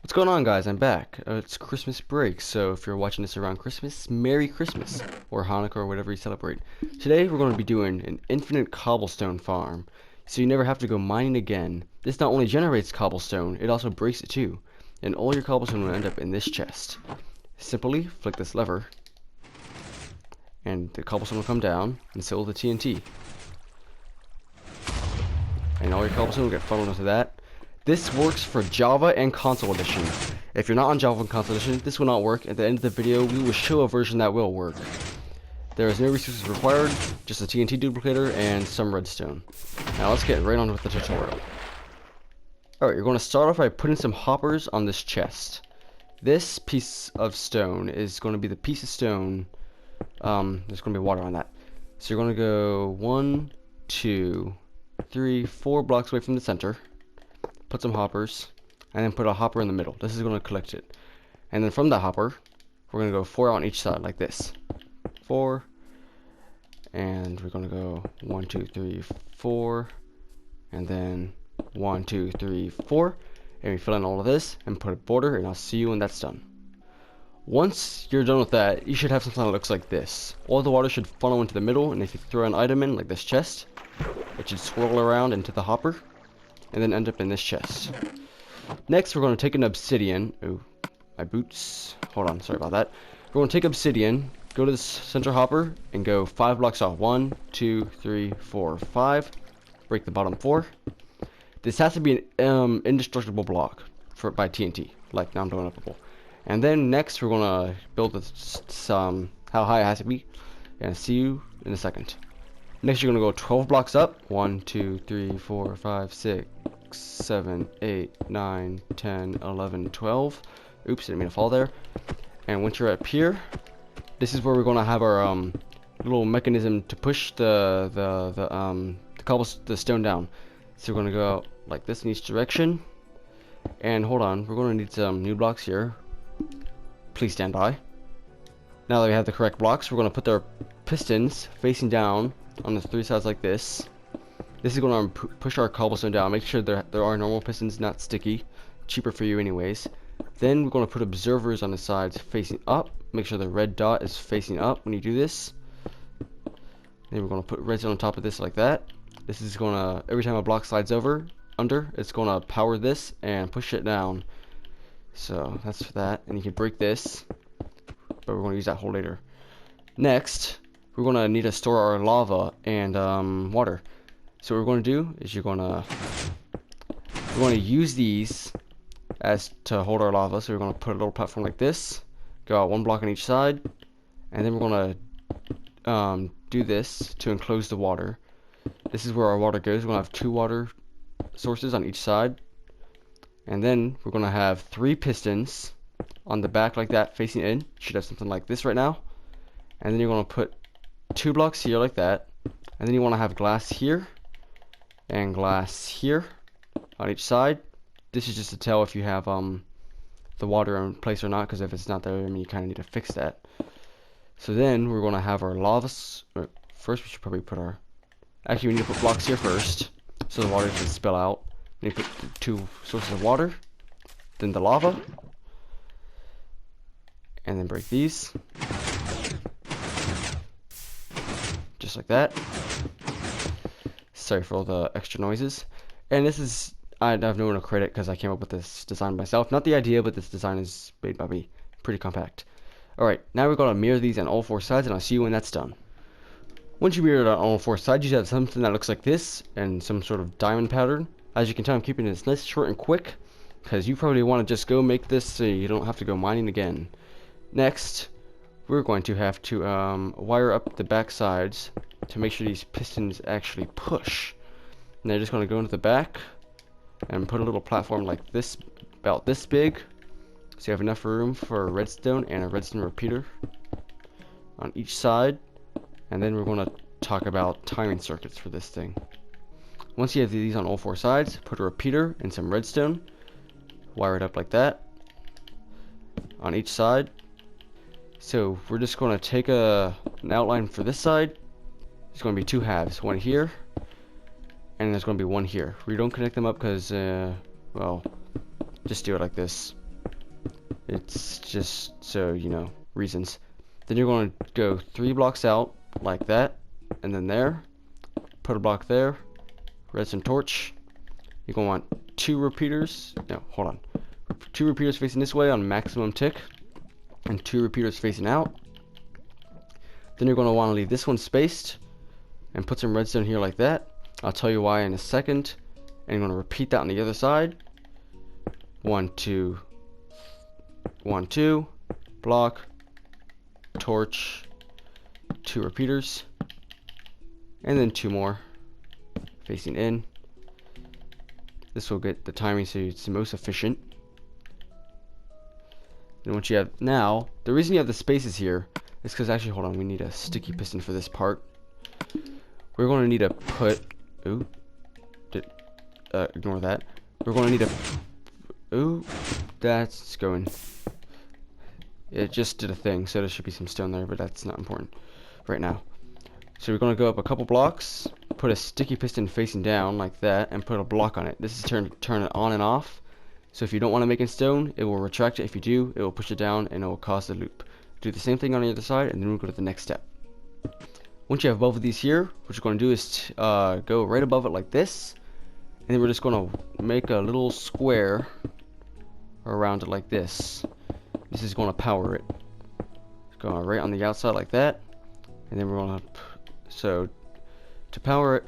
What's going on, guys? I'm back. It's Christmas break, so if you're watching this around Christmas, Merry Christmas, or Hanukkah, or whatever you celebrate. Today, we're going to be doing an infinite cobblestone farm, so you never have to go mining again. This not only generates cobblestone, it also breaks it too, and all your cobblestone will end up in this chest. Simply flick this lever, and the cobblestone will come down, and so will the TNT. And all your cobblestone will get funneled into that. This works for Java and Console Edition. If you're not on Java and Console Edition, this will not work. At the end of the video, we will show a version that will work. There is no resources required, just a TNT duplicator and some redstone. Now let's get right on with the tutorial. Alright, you're going to start off by putting some hoppers on this chest. This piece of stone is going to be the piece of stone. There's going to be water on that. So you're going to go 1, 2, 3, 4 blocks away from the center. Put some hoppers, and then put a hopper in the middle. This is going to collect it. And then from that hopper, we're going to go 4 on each side, like this. 4, and we're going to go 1, 2, 3, 4, and then 1, 2, 3, 4. And we fill in all of this, and put a border, and I'll see you when that's done. Once you're done with that, you should have something that looks like this. All the water should funnel into the middle, and if you throw an item in, like this chest, it should swirl around into the hopper, and then end up in this chest. Next, we're going to take an obsidian. Ooh, my boots. Hold on, sorry about that. We're going to take obsidian, go to the center hopper, and go 5 blocks off. 1, 2, 3, 4, 5. Break the bottom 4. This has to be an indestructible block by TNT, like non-blown-upable. And then next, we're going to build this, how high it has to be, and see you in a second. Next, you're going to go 12 blocks up. 1, 2, 3, 4, 5, 6, 7, 8, 9, 10, 11, 12. Oops, didn't mean to fall there. And once you're up here, this is where we're going to have our little mechanism to push the stone down. So we're going to go like this in each direction. And hold on, we're going to need some new blocks here. Please stand by. Now that we have the correct blocks, we're going to put their pistons facing down on the 3 sides like this. This is going to push our cobblestone down. Make sure there are normal pistons, not sticky. Cheaper for you anyways. Then we're going to put observers on the sides facing up. Make sure the red dot is facing up when you do this. Then we're going to put redstone on top of this like that. This is going to, every time a block slides under, it's going to power this and push it down. So that's for that. And you can break this, but we're going to use that hole later. Next, we're going to need to store our lava and water. So what we're going to do is we're going to use these as to hold our lava. So we're going to put a little platform like this, go out 1 block on each side, and then we're going to do this to enclose the water. This is where our water goes. We're going to have 2 water sources on each side, and then we're going to have 3 pistons on the back like that facing in. You should have something like this right now. And then you're going to put 2 blocks here like that, and then you want to have glass here and glass here on each side. This is just to tell if you have the water in place or not, because if it's not there, I mean, you kind of need to fix that. So then we're going to have our lava. First, we should probably put our. Actually, we need to put blocks here first, so the water doesn't spill out. We need to put 2 sources of water, then the lava, and then break these. Just like that. Sorry for all the extra noises. And this is, I have no one to credit because I came up with this design myself. Not the idea, but this design is made by me. Pretty compact. Alright, now we're going to mirror these on all 4 sides, and I'll see you when that's done. Once you mirror it on all 4 sides, you have something that looks like this, and some sort of diamond pattern. As you can tell, I'm keeping this nice, short, and quick, because you probably want to just go make this so you don't have to go mining again. Next, we're going to have to wire up the back sides to make sure these pistons actually push. And they're just going to go into the back and put a little platform like this, about this big, so you have enough room for a redstone and a redstone repeater on each side. And then we're going to talk about timing circuits for this thing. Once you have these on all 4 sides, put a repeater and some redstone, wire it up like that on each side. So we're just going to take an outline for this side. There's going to be 2 halves, one here, and there's going to be one here. We don't connect them up because, well, just do it like this. It's just so you know, reasons. Then you're going to go 3 blocks out like that, and then there, put a block there, redstone torch. You're going to want 2 repeaters. No, hold on. 2 repeaters facing this way on maximum tick, and 2 repeaters facing out. Then you're going to want to leave this one spaced and put some redstone here like that. I'll tell you why in a second. And you're going to repeat that on the other side. 1, 2, 1, 2, block, torch, 2 repeaters, and then 2 more facing in. This will get the timing so it's the most efficient. And once you have, now, the reason you have the spaces here is because, actually, hold on, we need a sticky piston for this part. We're going to need to put, ooh, ignore that. We're going to need a, ooh, that's going, it just did a thing, so there should be some stone there, but that's not important right now. So we're going to go up a couple blocks, put a sticky piston facing down like that, and put a block on it. This is turn it on and off. So if you don't want to make it stone, it will retract it. If you do, it will push it down and it will cause the loop. Do the same thing on the other side, and then we'll go to the next step. Once you have both of these here, what you're going to do is go right above it like this, and then we're just going to make a little square around it like this. This is going to power it. It's going right on the outside like that, and then we're going to, so to power it,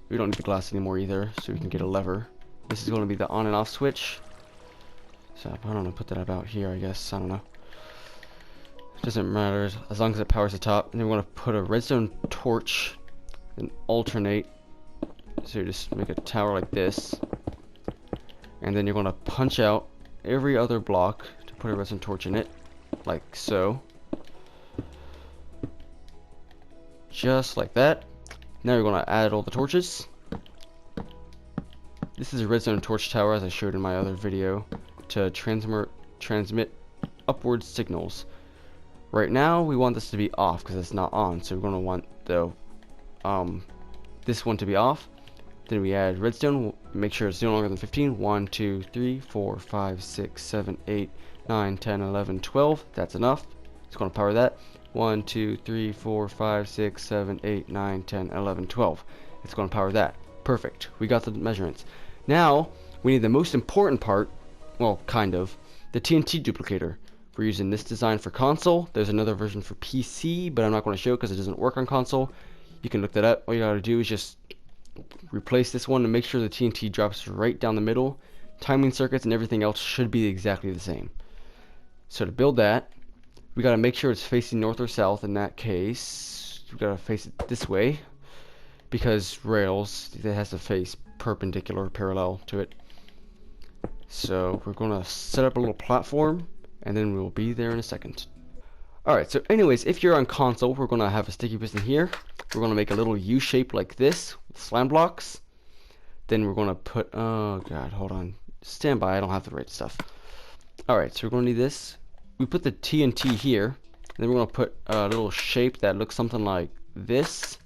we don't need the glass anymore either, so we can get a lever. This is going to be the on and off switch. So I don't know, put that about here, I guess. I don't know. Doesn't matter as long as it powers the top. And then we're going to put a redstone torch and alternate. So you just make a tower like this. And then you're going to punch out every other block to put a redstone torch in it. Like so. Just like that. Now you're going to add all the torches. This is a redstone torch tower, as I showed in my other video, to transmit upward signals. Right now we want this to be off because it's not on, so we're going to want the this one to be off. Then we add redstone, make sure it's no longer than 15. 1, 2, 3, 4, 5, 6, 7, 8, 9, 10, 11, 12. That's enough. It's going to power that. 1, 2, 3, 4, 5, 6, 7, 8, 9, 10, 11, 12. It's going to power that. Perfect. We got the measurements. Now we need the most important part. Well, kind of. The TNT duplicator. We're using this design for console. There's another version for PC, but I'm not going to show it because it doesn't work on console. You can look that up. All you got to do is just replace this one and make sure the TNT drops right down the middle. Timing circuits and everything else should be exactly the same. So to build that, we got to make sure it's facing north or south. In that case, we got to face it this way because rails, it has to face perpendicular, parallel to it. So we're going to set up a little platform, and then we'll be there in a second. Alright, so anyways, if you're on console, we're going to have a sticky piston here. We're going to make a little U shape like this with slam blocks. Then we're going to put, oh god, hold on. Stand by, I don't have the right stuff. Alright, so we're going to need this. We put the TNT here, and then we're going to put a little shape that looks something like this.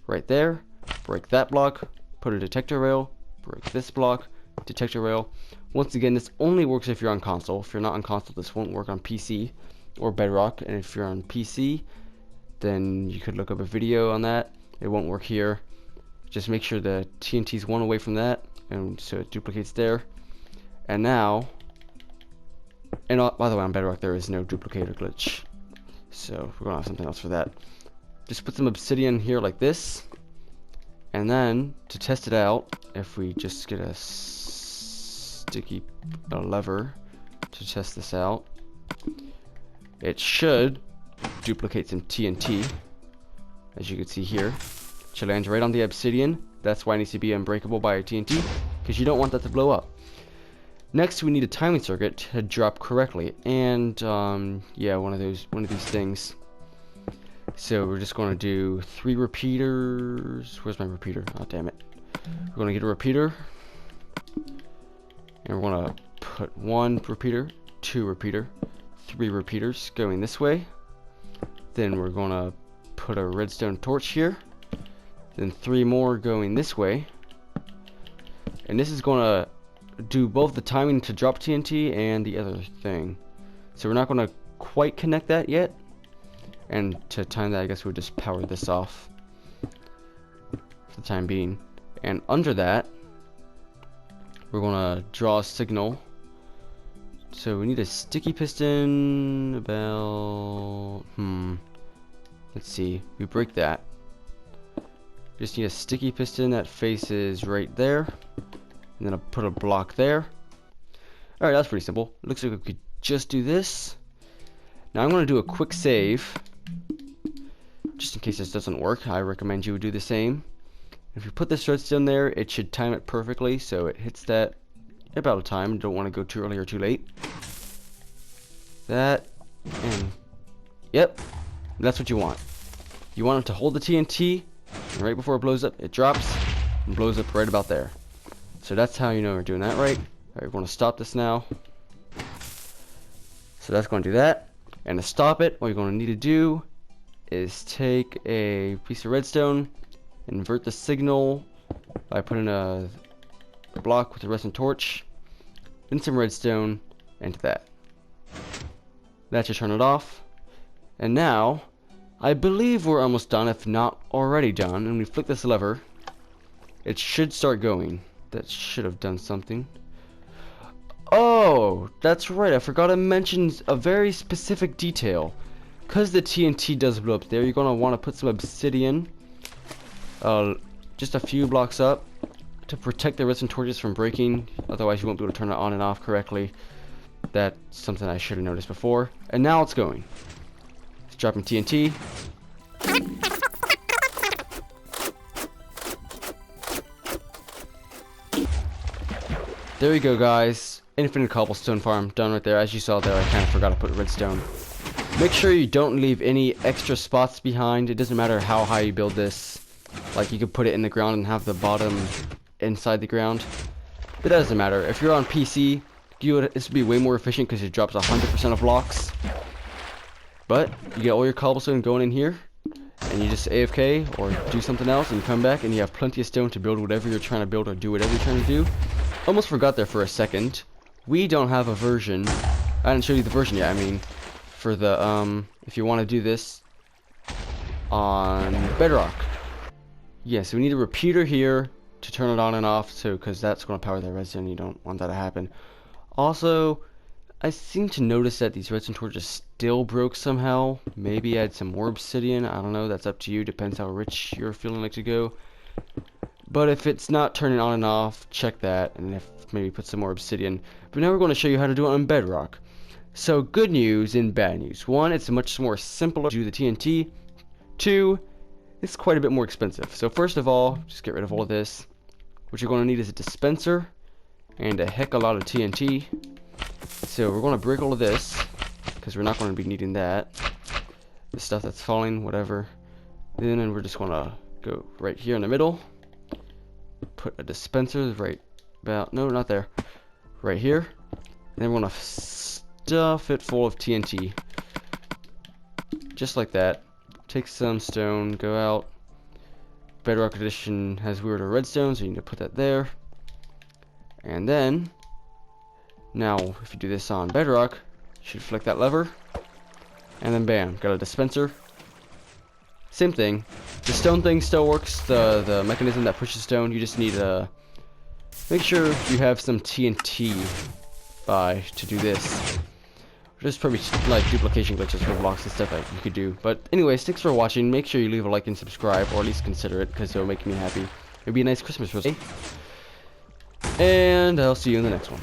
Right there. Break that block, put a detector rail, break this block, detector rail. Once again, this only works if you're on console. If you're not on console, this won't work on PC or Bedrock. And if you're on PC, then you could look up a video on that. It won't work here. Just make sure the TNT's one away from that, and so it duplicates there. And now, and by the way, on Bedrock there is no duplicator glitch, so we're gonna have something else for that. Just put some obsidian here like this, and then to test it out, if we just get a sticky lever to test this out, it should duplicate some TNT, as you can see here. It should land right on the obsidian. That's why it needs to be unbreakable by a TNT, because you don't want that to blow up. Next, we need a timing circuit to drop correctly, and yeah, one of these things. So we're just going to do 3 repeaters. Where's my repeater? Oh, damn it. We're going to get a repeater, and we're going to put 1 repeater, 2 repeater, 3 repeaters going this way. Then we're going to put a redstone torch here, then 3 more going this way, and this is going to do both the timing to drop TNT and the other thing. So we're not going to quite connect that yet. And to time that, I guess we'll just power this off for the time being. And under that, we're going to draw a signal. So we need a sticky piston about, let's see, we break that. Just need a sticky piston that faces right there. And then I'll put a block there. Alright, that's pretty simple. Looks like we could just do this. Now I'm going to do a quick save. Just in case this doesn't work, I recommend you do the same. If you put this redstone there, it should time it perfectly so it hits that about a time. You don't want to go too early or too late. That, and yep, that's what you want. You want it to hold the TNT, and right before it blows up, it drops and blows up right about there. So that's how you know we're doing that right. Alright, we're going to stop this now. So that's going to do that. And to stop it, what you're going to need to do is take a piece of redstone, invert the signal by putting a block with a redstone torch, then some redstone into that. That should turn it off. And now, I believe we're almost done, if not already done. And we flick this lever, it should start going. That should have done something. Oh, that's right, I forgot to mention a very specific detail. Because the TNT does blow up there, you're going to want to put some obsidian, just a few blocks up, to protect the redstone torches from breaking. Otherwise you won't be able to turn it on and off correctly. That's something I should have noticed before. And now it's going. It's dropping TNT. There we go, guys. Infinite cobblestone farm done right there. As you saw there, I kind of forgot to put redstone. Make sure you don't leave any extra spots behind. It doesn't matter how high you build this. Like, you could put it in the ground and have the bottom inside the ground. But that doesn't matter. If you're on PC, this would be way more efficient because it drops 100% of blocks. But you get all your cobblestone going in here, and you just AFK or do something else, and you come back and you have plenty of stone to build whatever you're trying to build or do whatever you're trying to do. Almost forgot there for a second. We don't have a version. I didn't show you the version yet. I mean, for the if you want to do this on Bedrock. Yeah, so we need a repeater here to turn it on and off, so because that's going to power the redstone. You don't want that to happen. Also, I seem to notice that these redstone torches still broke somehow. Maybe add some more obsidian. I don't know. That's up to you. Depends how rich you're feeling like to go. But if it's not turning on and off, check that. And if maybe put some more obsidian. But now we're going to show you how to do it on Bedrock. So good news and bad news. One, it's much more simpler to do the TNT. Two, it's quite a bit more expensive. So first of all, just get rid of all of this. What you're going to need is a dispenser and a heck of a lot of TNT. So we're going to break all of this because we're not going to be needing that. The stuff that's falling, whatever. Then we're just going to go right here in the middle. Put a dispenser right about, no, not there. Right here. And then we're going to stuff it full of TNT. Just like that. Take some stone, go out. Bedrock Edition has weirder redstone, so you need to put that there. And then, now if you do this on Bedrock, you should flick that lever. And then bam, got a dispenser. Same thing. The stone thing still works, the mechanism that pushes stone. You just need to make sure you have some TNT to do this. There's probably like duplication glitches for blocks and stuff that you could do. But anyways, thanks for watching. Make sure you leave a like and subscribe, or at least consider it, because it'll make me happy. It'll be a nice Christmas present. And I'll see you in the next one.